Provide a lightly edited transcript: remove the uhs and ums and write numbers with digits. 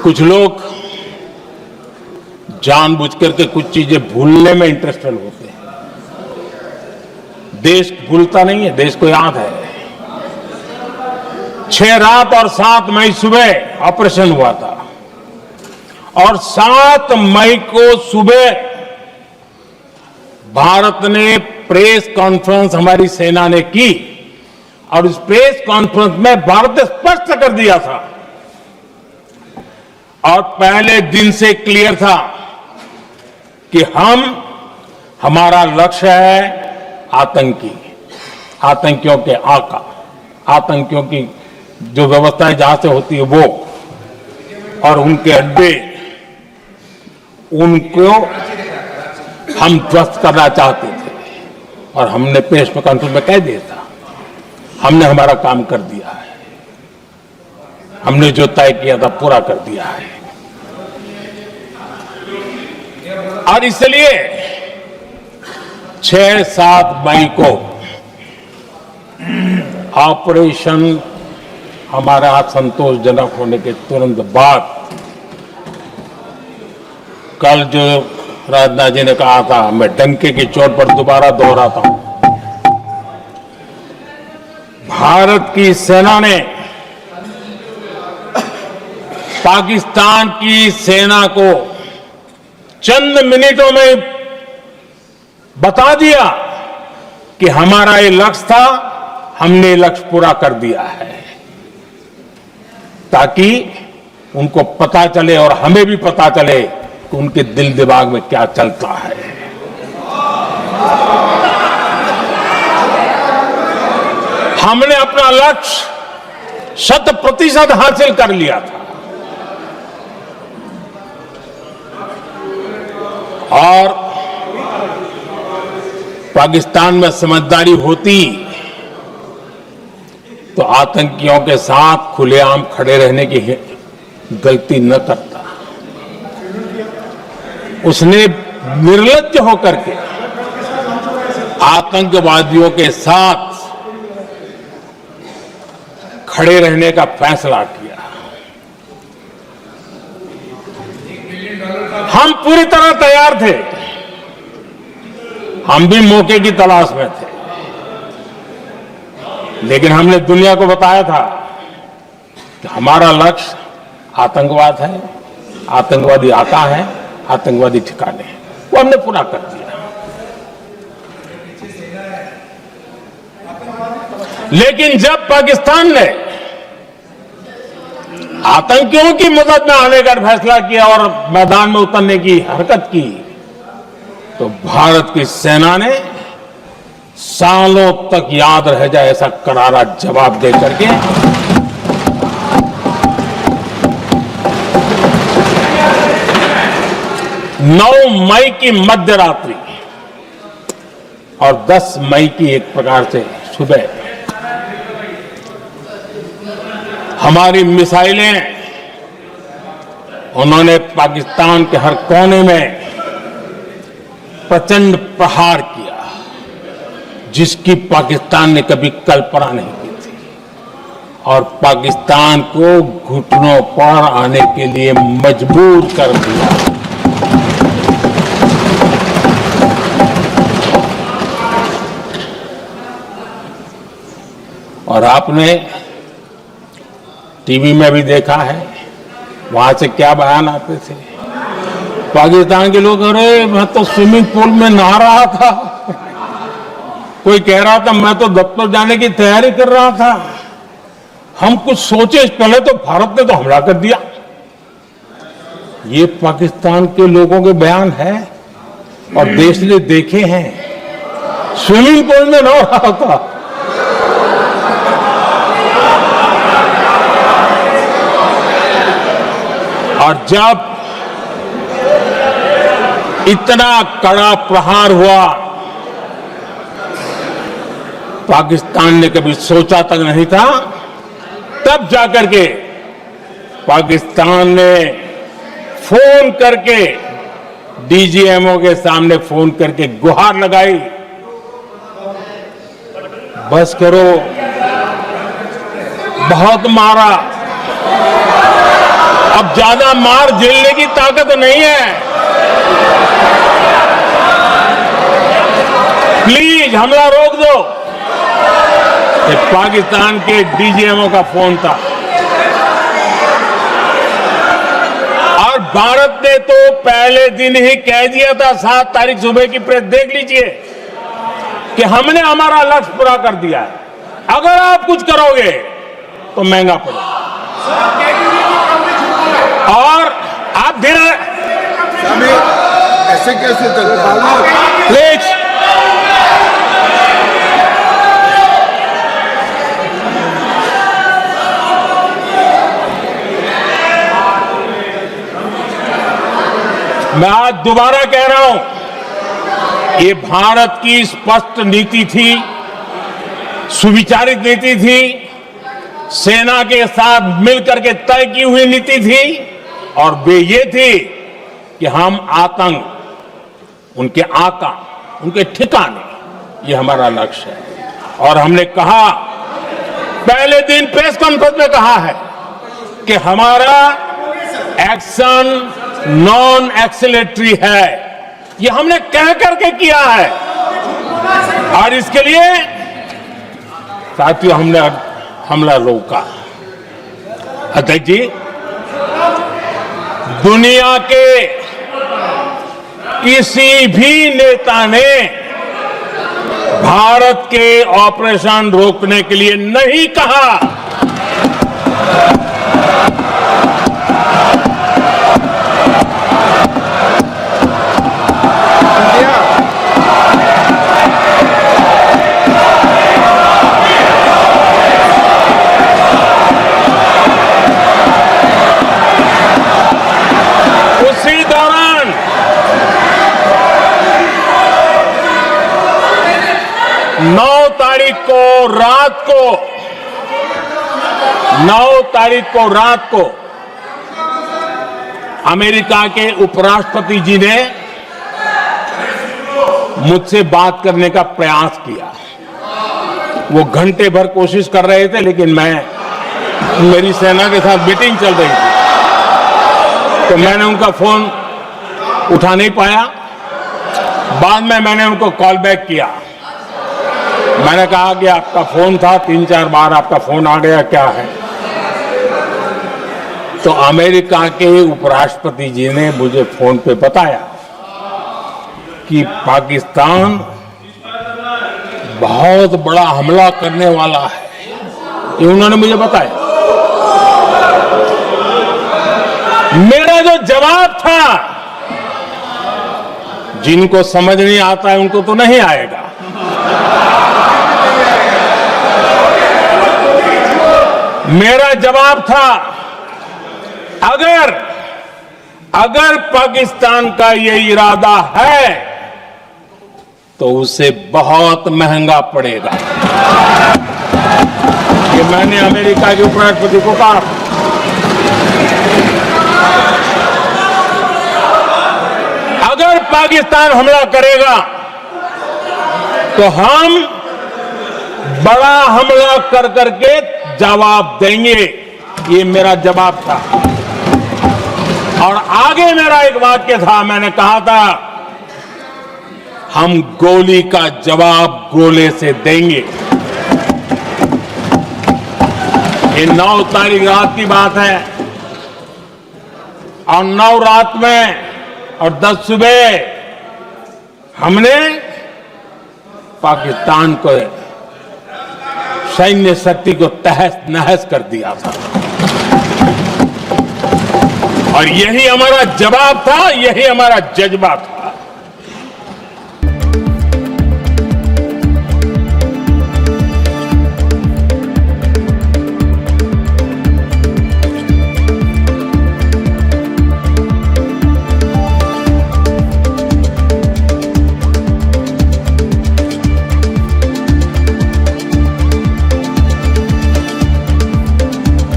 कुछ लोग जानबूझ करके कुछ चीजें भूलने में इंटरेस्टेड होते हैं। देश भूलता नहीं है, देश को याद है। 6 रात और 7 मई सुबह ऑपरेशन हुआ था और 7 मई को सुबह भारत ने प्रेस कॉन्फ्रेंस हमारी सेना ने की और इस प्रेस कॉन्फ्रेंस में भारत ने स्पष्ट कर दिया था और पहले दिन से क्लियर था कि हमारा लक्ष्य है आतंकियों के आका, आतंकियों की जो व्यवस्थाएं जहां से होती है वो और उनके अड्डे, उनको हम ध्वस्त करना चाहते थे और हमने प्रेस कॉन्फ्रेंस में कह दिया था, हमने हमारा काम कर दिया है, हमने जो तय किया था पूरा कर दिया है। और इसलिए 6-7 मई को ऑपरेशन हमारा संतोषजनक होने के तुरंत बाद कल जो राजनाथ जी ने कहा था, मैं डंके की चोट पर दोबारा दोहराता हूं, भारत की सेना ने पाकिस्तान की सेना को चंद मिनटों में बता दिया कि हमारा ये लक्ष्य था, हमने लक्ष्य पूरा कर दिया है, ताकि उनको पता चले और हमें भी पता चले कि उनके दिल दिमाग में क्या चलता है। हमने अपना लक्ष्य 100% हासिल कर लिया था और पाकिस्तान में समझदारी होती तो आतंकियों के साथ खुलेआम खड़े रहने की गलती न करता। उसने निर्लज्ज होकर के आतंकवादियों के साथ खड़े रहने का फैसला किया। हम पूरी तरह तैयार थे, हम भी मौके की तलाश में थे, लेकिन हमने दुनिया को बताया था कि हमारा लक्ष्य आतंकवाद है, आतंकवादी आता है, आतंकवादी ठिकाने हैं, वो हमने पूरा कर दिया। लेकिन जब पाकिस्तान ने आतंकियों की मदद में आने का फैसला किया और मैदान में उतरने की हरकत की, तो भारत की सेना ने सालों तक याद रह जाए ऐसा करारा जवाब दे करके 9 मई की मध्य रात्रि और 10 मई की एक प्रकार से सुबह हमारी मिसाइलें उन्होंने पाकिस्तान के हर कोने में प्रचंड प्रहार किया, जिसकी पाकिस्तान ने कभी कल्पना नहीं की थी और पाकिस्तान को घुटनों पर आने के लिए मजबूर कर दिया। और आपने टीवी में भी देखा है, वहां से क्या बयान आते थे। पाकिस्तान के लोग, अरे मैं तो स्विमिंग पूल में नहा रहा था, कोई कह रहा था मैं तो दफ्तर जाने की तैयारी कर रहा था, हम कुछ सोचे पहले तो भारत ने तो हमला कर दिया। ये पाकिस्तान के लोगों के बयान है और देश ने देखे हैं। स्विमिंग पूल में नहा रहा था। और जब इतना कड़ा प्रहार हुआ, पाकिस्तान ने कभी सोचा तक नहीं था, तब जाकर के पाकिस्तान ने फोन करके डीजीएमओ के सामने फोन करके गुहार लगाई, बस करो, बहुत मारा, अब ज्यादा मार झेलने की ताकत नहीं है। प्लीज हमला रोक दो। ये पाकिस्तान के डीजीएमओ का फोन था। और भारत ने तो पहले दिन ही कह दिया था, 7 तारीख सुबह की प्रेस देख लीजिए, कि हमने हमारा लक्ष्य पूरा कर दिया है, अगर आप कुछ करोगे तो महंगा पड़ेगा। और आप फिर ऐसे कैसे चलता है? प्लीज मैं आज दोबारा कह रहा हूं, ये भारत की स्पष्ट नीति थी, सुविचारित नीति थी, सेना के साथ मिलकर के तय की हुई नीति थी, और वे ये थी कि हम आतंक, उनके आका, उनके ठिकाने, ये हमारा लक्ष्य है। और हमने कहा, पहले दिन प्रेस कॉन्फ्रेंस में कहा है कि हमारा एक्शन नॉन एक्सेलेटरी है। ये हमने कह करके किया है, और इसके लिए साथियों हमने हमला रोका। अध्यक्ष जी, दुनिया के किसी भी नेता ने भारत के ऑपरेशन रोकने के लिए नहीं कहा। उसी दौरान 9 तारीख को रात को अमेरिका के उपराष्ट्रपति जी ने मुझसे बात करने का प्रयास किया। वो घंटे भर कोशिश कर रहे थे, लेकिन मेरी सेना के साथ मीटिंग चल रही थी, तो मैंने उनका फोन उठा नहीं पाया। बाद में मैंने उनको कॉल बैक किया। मैंने कहा कि आपका फोन था, 3-4 बार आपका फोन आ गया, क्या है? तो अमेरिका के उपराष्ट्रपति जी ने मुझे फोन पे बताया कि पाकिस्तान बहुत बड़ा हमला करने वाला है। ये उन्होंने मुझे बताया। मेरा जो जवाब था, जिनको समझ नहीं आता है उनको तो नहीं आएगा, मेरा जवाब था, अगर पाकिस्तान का ये इरादा है तो उसे बहुत महंगा पड़ेगा। ये मैंने अमेरिका के उपराष्ट्रपति को कहा। अगर पाकिस्तान हमला करेगा तो हम बड़ा हमला कर करके जवाब देंगे। ये मेरा जवाब था। और आगे मेरा एक वाक्य था, मैंने कहा था, हम गोली का जवाब गोले से देंगे। ये 9 तारीख रात की बात है, और 9 रात में और 10 सुबह हमने पाकिस्तान को, सैन्य शक्ति को तहस नहस कर दिया था। और यही हमारा जवाब था, यही हमारा जज्बा था।